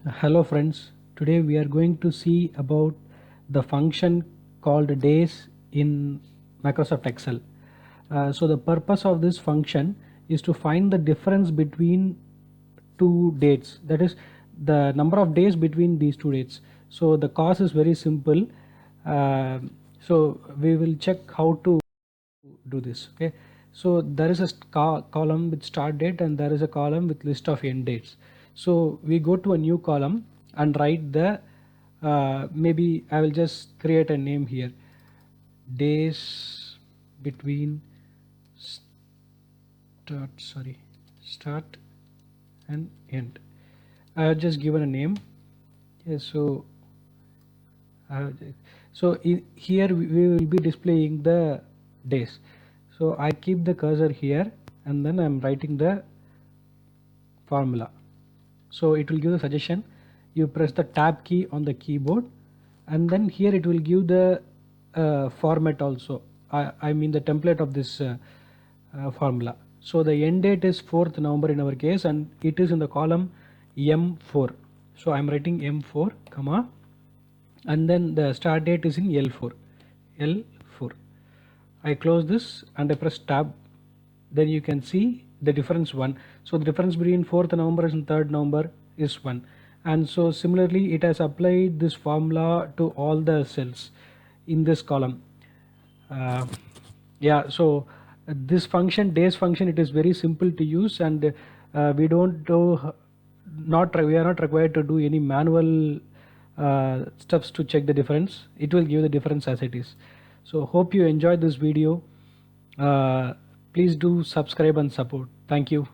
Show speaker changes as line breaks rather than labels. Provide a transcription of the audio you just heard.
Hello friends, today we are going to see about the function called days in Microsoft Excel. So the purpose of this function is to find the difference between two dates, that is the number of days between these two dates. So the cause is very simple. So we will check how to do this. Okay, so there is a column with start date and there is a column with list of end dates. So we go to a new column and write the maybe I will just create a name here, days between start and end. I have just given a name. Yes, so here we will be displaying the days. So I keep the cursor here and then I'm writing the formula. So it will give the suggestion. You press the tab key on the keyboard and then here it will give the format also. I mean the template of this formula. So the end date is 4th November in our case and it is in the column M4. So I'm writing M4 comma and then the start date is in L4. I close this and I press tab, then you can see the difference 1. So the difference between 4th November and 3rd November is 1, and so similarly it has applied this formula to all the cells in this column. Yeah, so this function, days function, it is very simple to use, and we don't do we are not required to do any manual steps to check the difference. It will give the difference as it is. So hope you enjoyed this video. Please do subscribe and support. Thank you.